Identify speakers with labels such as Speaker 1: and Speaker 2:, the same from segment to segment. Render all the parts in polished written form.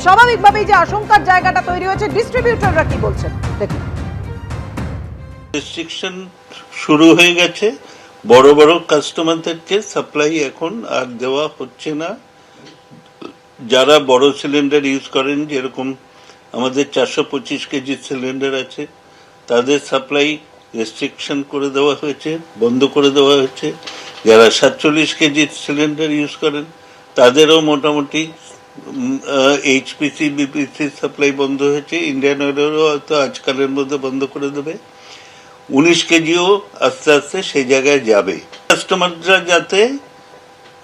Speaker 1: স্বাভাবিকভাবেই যে আশঙ্কার জায়গাটা তৈরি হয়েছে, ডিস্ট্রিবিউটররা কি বলছেন দেখুন।
Speaker 2: রেস্ট্রিকশন শুরু হয়ে গেছে, বড় বড় কাস্টমারদেরকে সাপ্লাই এখন আর দেওয়া হচ্ছে না। যারা বড় সিলিন্ডার ইউজ করেন, যেরকম আমাদের 425 কেজি সিলিন্ডার আছে, তাদের সাপ্লাই রেস্ট্রিকশন করে দেওয়া হয়েছে, বন্ধ করে দেওয়া হয়েছে। যারা 47 কেজি সিলিন্ডার ইউজ করেন তাদেরও মোটামুটি এইচপিসি বিপিসি সাপ্লাই বন্ধ হয়েছে। ইন্ডিয়ান অয়েলেরও হয়তো আজকালের মধ্যে বন্ধ করে দেবে। 19 কেজিও আস্তে আস্তে সেই জায়গায় যাবে। কাস্টমাররা যাতে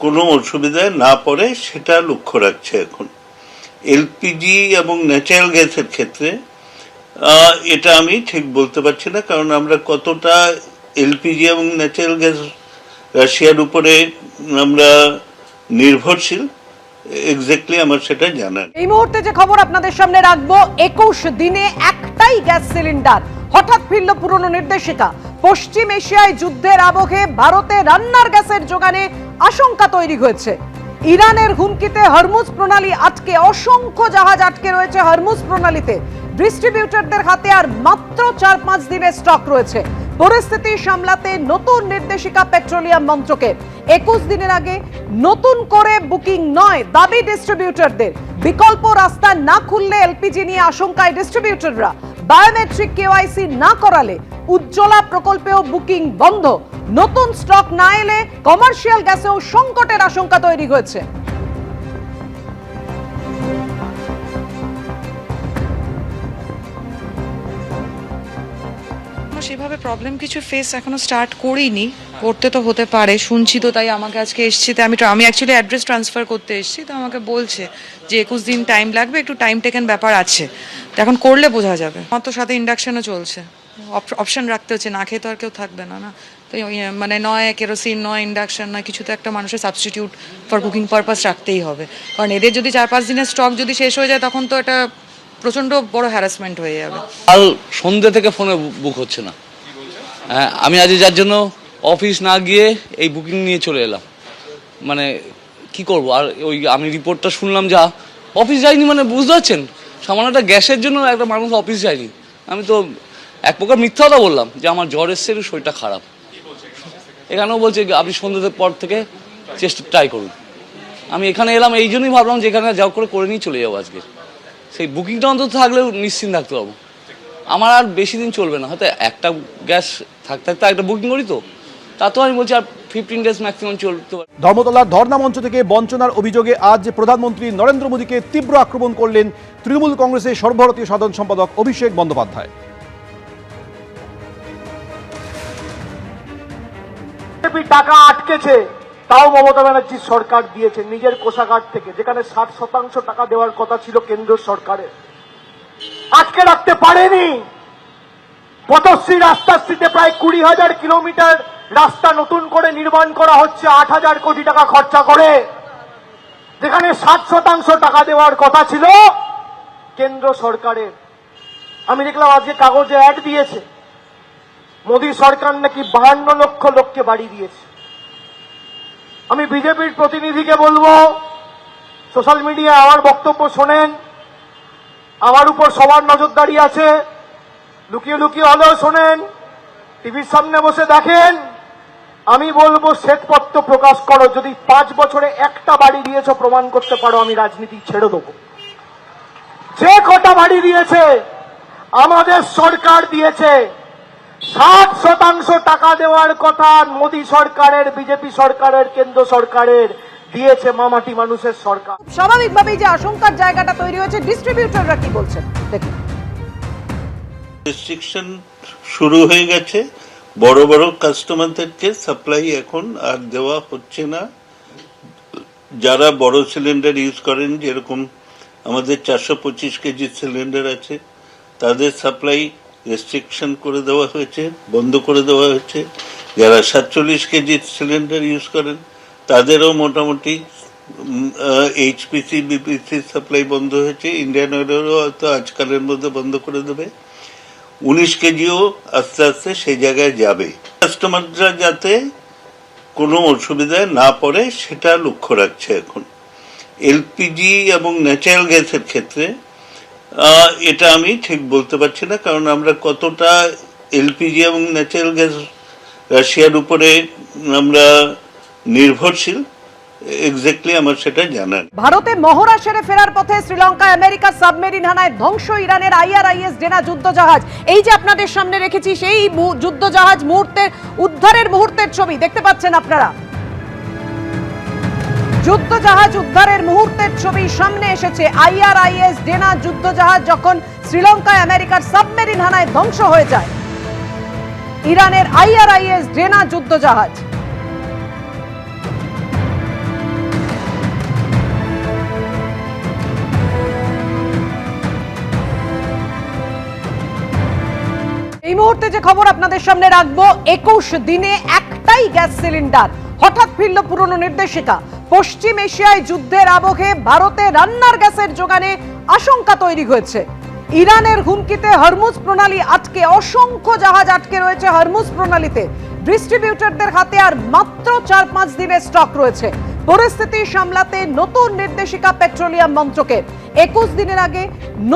Speaker 2: কোনো অসুবিধায় না পড়ে সেটা লক্ষ্য রাখছে এখন। এলপিজি এবং ন্যাচারাল গ্যাসের ক্ষেত্রে এটা আমি ঠিক বলতে পারছি না, কারণ আমরা কতটা এলপিজি এবং ন্যাচারাল গ্যাস রাশিয়ার উপরে আমরা নির্ভরশীল, এক্স্যাক্টলি আমার সেটা জানা নেই।
Speaker 1: এই মুহূর্তে যে খবর আপনাদের সামনে রাখবো, 21 দিনে একটাই গ্যাস সিলিন্ডার। হঠাৎ ফিরল পুরনো নির্দেশিকা। পশ্চিম এশিয়ায় যুদ্ধের আবহে ভারতে রান্নার গ্যাসের যোগানে আশঙ্কা তৈরি হয়েছে। ইরানের হুমকিতে হরমুজ প্রণালী আটকে, অসংখ্য জাহাজ আটকে রয়েছে হরমুজ প্রণালীতে। ডিস্ট্রিবিউটরদের হাতে আর মাত্র 4-5 দিনের স্টক রয়েছে। পরিস্থিতি সামলাতে নতুন নির্দেশিকা পেট্রোলিয়াম মন্ত্রকের। 21 দিনের আগে নতুন করে বুকিং নয় দাবি ডিস্ট্রিবিউটরদের। বিকল্প রাস্তা না খুললে এলপিজি নিয়ে আশঙ্কায় ডিস্ট্রিবিউটররা। বায়োমেট্রিক কেওয়াইসি না করালে উজ্জ্বলা প্রকল্পেও বুকিং বন্ধ। নতুন স্টক না এলে কমার্শিয়াল গ্যাসেও সংকটের আশঙ্কা তৈরি হয়েছে।
Speaker 3: সেভাবে প্রবলেম কিছু ফেস এখনো স্টার্ট করিনি, করতে তো হতে পারে, শুনছি তো, তাই আমাকে আজকে এসছি। তো আমি অ্যাকচুয়ালি অ্যাড্রেস ট্রান্সফার করতে এসেছি, তো আমাকে বলছে যে 21 দিন টাইম লাগবে, একটু টাইম টেকেন ব্যাপার আছে। তো এখন করলে বোঝা যাবে। আমার তো সাথে ইন্ডাকশনও চলছে, অপশন রাখতে হচ্ছে, না খেয়ে তো আর কেউ থাকবে না। তো মানে নয় কেরোসিন, নয় ইন্ডাকশন, নয় কিছু, তো একটা মানুষের সাবস্টিটিউট ফর কুকিং পারপাস রাখতেই হবে। কারণ এদের যদি 4-5 দিনের স্টক যদি শেষ হয়ে যায়, তখন তো এটা প্রচণ্ড বড় হ্যারাসমেন্ট হয়ে যাবে।
Speaker 4: কাল সন্ধ্যে থেকে ফোনে বুক হচ্ছে না। হ্যাঁ, আমি আজ যার জন্য অফিস না গিয়ে এই বুকিং নিয়ে চলে এলাম। মানে কি করব আর, ওই আমি রিপোর্টটা শুনলাম, যা অফিস যায়নি, মানে বুঝতে পারছেন, সামান্য একটা গ্যাসের জন্য একটা মানুষ অফিস যায়নি। আমি তো এক প্রকার মিথ্যা কথা বললাম যে আমার জ্বর এসছে, একটু শরীরটা খারাপ। এখানেও বলছে আপনি সন্ধ্যের পর থেকে চেষ্টা ট্রাই করুন। আমি এখানে এলাম এই জন্যই, ভাবলাম যে এখানে যাও করে নিয়ে চলে যাবো আজকে। সেই বুকিংটা অন্তত থাকলেও নিশ্চিন্ত থাকতে পারবো। আমার আর বেশি দিন চলবে না, হয়তো একটা গ্যাস থাকতে একটা বুকিং করি, তো তা তো আমি বলছি আর 15 ডেজ ম্যাক্সিমাম চলতে পারে।
Speaker 5: ধর্মতলার ধর্ণা মঞ্চ থেকে বঞ্চনার অভিযোগে আজ প্রধানমন্ত্রী নরেন্দ্র মোদীকে তীব্র আক্রমণ করলেন তৃণমূল কংগ্রেসের সর্বভারতীয় সাধারণ সম্পাদক অভিষেক বন্দ্যোপাধ্যায়।
Speaker 6: টাকা আটকেছে, তাও মমতা ব্যানার্জির সরকার দিয়েছে নিজের কোষাগার থেকে, যেখানে 60% টাকা দেওয়ার কথা ছিল কেন্দ্র সরকারের। আটকে রাখতে পারেনি। পথশ্রী রাস্তাশ্রীতে প্রায় 20,000 কিলোমিটার রাস্তা নতুন করে নির্মাণ করা হচ্ছে 8,000 কোটি টাকা খরচা করে, যেখানে 60% টাকা দেওয়ার কথা ছিল কেন্দ্র সরকারের। আমি দেখলাম আজকে কাগজে অ্যাড দিয়েছে, মোদী সরকার নাকি 52 লক্ষ লোককে বাড়ি দিয়েছে। আমি বিজেপির প্রতিনিধিকে বলবো, সোশ্যাল মিডিয়ায় আমার বক্তব্য শোনেন, আমার উপর সবার নজরদারি আছে, লুকিয়ে লুকিয়ে হলেও শোনেন, টিভির সামনে বসে দেখেন। আমি বলবো শ্বেতপত্র প্রকাশ করো, যদি 5 বছরে একটা বাড়ি দিয়েছো প্রমাণ করতে পারো, আমি রাজনীতি ছেড়ে দেবো। যে কটা বাড়ি দিয়েছে আমাদের সরকার দিয়েছে, 60% টাকা দেওয়ার কথা মোদী সরকারের, বিজেপি সরকারের, কেন্দ্র সরকারের দিয়েছে মামাটি মানুষের সরকার।
Speaker 1: স্বাভাবিকভাবেই যে আশঙ্কার জায়গাটা তৈরি হয়েছে, ডিস্ট্রিবিউটররা কি বলছেন দেখুন।
Speaker 2: রেস্ট্রিকশন শুরু হয়ে গেছে, বড় বড় কাস্টমারদেরকে সাপ্লাই এখন আর দেওয়া হচ্ছে না। যারা বড় সিলিন্ডার ইউজ করেন, যেরকম আমাদের 425 কেজি সিলিন্ডার আছে, তাদের সাপ্লাই রেস্ট্রিকশন করে দেওয়া হয়েছে, বন্ধ করে দেওয়া হয়েছে। যারা 47 কেজি সিলিন্ডার ইউজ করেন তাদেরও মোটামুটি এইচপিসি বিপিসি সাপ্লাই বন্ধ হয়েছে। ইন্ডিয়ান অয়েলেরও হয়তো আজকালের মধ্যে বন্ধ করে দেবে। 19 কেজিও আস্তে আস্তে সেই জায়গায় যাবে। কাস্টমাররা যাতে কোনো অসুবিধায় না পড়ে সেটা লক্ষ্য রাখছে এখন। এলপিজি এবং ন্যাচারাল গ্যাসের ক্ষেত্রে এটা আমি ঠিক বলতে পারছি না, কারণ আমরা কতটা এলপিজি এবং ন্যাচারাল গ্যাস রাশিয়ার উপরে আমরা নির্ভরশীল এক্স্যাক্টলি আমার সেটা জানা নেই।
Speaker 1: ভারতে মহড়া সেরে ফেরার পথে শ্রীলঙ্কায় আমেরিকা সাবমেরিন হানায় ধ্বংস ইরানের IRIS ডেনা যুদ্ধজাহাজ। এই যে আপনাদের সামনে রেখেছি সেই যুদ্ধজাহাজ মুহূর্তের উদ্ধারের মুহূর্তের ছবি দেখতে পাচ্ছেন আপনারা। যুদ্ধজাহাজ উদ্ধারের মুহূর্তের ছবি সামনে এসেছে। IRIS ডেনা যুদ্ধজাহাজ যখন শ্রীলঙ্কায় আমেরিকার সাবমেরিন হানায় ধ্বংস হয়ে যায়। ইরানের IRIS ডেনা যুদ্ধজাহাজ। এই মুহূর্তে যে খবর আপনাদের সামনে রাখবো, 21 দিনে একটাই গ্যাস সিলিন্ডার। হঠাৎ ফিরল পুরনো নির্দেশিকা। পশ্চিম এশিয়ায় যুদ্ধের আবহে ভারতে রান্নার গ্যাসের যোগানে আশঙ্কা তৈরি হয়েছে। ইরানের হুমকিতে হরমুজ প্রণালী আটকে, অসংখ্য জাহাজ আটকে রয়েছে হরমুজ প্রণালীতে। ডিস্ট্রিবিউটরদের হাতে আর মাত্র 4-5 দিনের স্টক রয়েছে। পরিস্থিতি সামলাতে নতুন নির্দেশিকা পেট্রোলিয়াম মন্ত্রকের। 21 দিনের আগে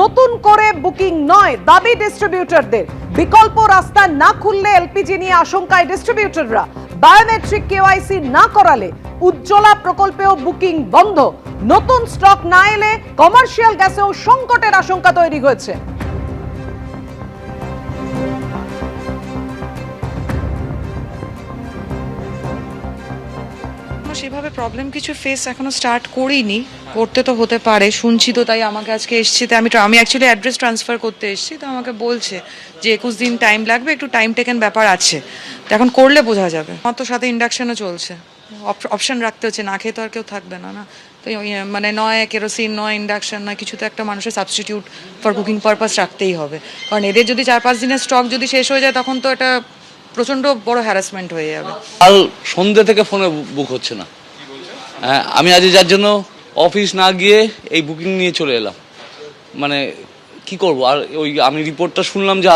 Speaker 1: নতুন করে বুকিং নয় দাবি ডিস্ট্রিবিউটরদের। বিকল্প রাস্তা না খুললে এলপিজি নিয়ে আশঙ্কায় ডিস্ট্রিবিউটররা। বায়োমেট্রিক কেওয়াইসি না করালে উজ্জ্বলা প্রকল্পেও বুকিং বন্ধ। নতুন স্টক না এলে কমার্শিয়াল গ্যাসেও সংকটের আশঙ্কা তৈরি হয়েছে।
Speaker 3: সেভাবে প্রবলেম কিছু ফেস এখনো স্টার্ট করিনি, করতে তো হতে পারে, শুনছি তো তাই আমাকে আজকে এসছি। তো আমি অ্যাকচুয়ালি অ্যাড্রেস ট্রান্সফার করতে এসেছি, তো আমাকে বলছে যে 21 দিন টাইম লাগবে, একটু টাইম টেকেন ব্যাপার আছে। তো এখন করলে বোঝা যাবে। আমার তো সাথে ইন্ডাকশনও চলছে, অপশন রাখতে হচ্ছে, না খেয়ে তো আর কেউ থাকবে না। তো মানে নয় কেরোসিন, নয় ইন্ডাকশন, নয় কিছু তো একটা মানুষের সাবস্টিটিউট ফর কুকিং পারপাস রাখতেই হবে। কারণ এদের যদি 4-5 দিনের স্টক যদি শেষ হয়ে যায় তখন তো এটা প্রচণ্ড বড় হ্যারাসমেন্ট হয়ে যাবে।
Speaker 4: কাল সন্ধ্যে থেকে ফোনে বুক হচ্ছে না। হ্যাঁ, আমি আজ যার জন্য অফিস না গিয়ে এই বুকিং নিয়ে চলে এলাম। মানে কি করব, আর ওই আমি রিপোর্টটা শুনলাম যা,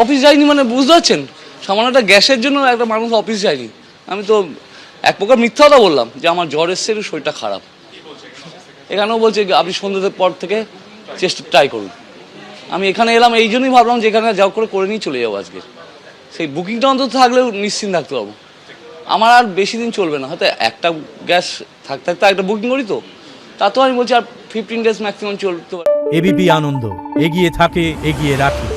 Speaker 4: অফিস যাইনি, মানে বুঝতে পারছেন, সামান্য একটা গ্যাসের জন্য একটা মানুষ অফিস যায়নি। আমি তো এক প্রকার মিথ্যা কথা বললাম যে আমার জ্বর এসছে, একটু শরীরটা খারাপ। এখানেও বলছে আপনি সন্ধ্যের পর থেকে চেষ্টা ট্রাই করুন। আমি এখানে এলাম এই জন্যই ভাবলাম যে এখানে যাও করে নিয়ে চলে যাবো আজকে। সেই বুকিংটা অন্তত থাকলেও নিশ্চিন্ত থাকতে পারবো। আমার আর বেশি দিন চলবে না, হয়তো একটা গ্যাস থাকতে থাকতে একটা বুকিং করি, তো তা তো আমি বলছি আর 15 ডেজ ম্যাক্সিমাম চলতে পারে।
Speaker 7: এবিপি আনন্দ এগিয়ে থাকে, এগিয়ে রাখে।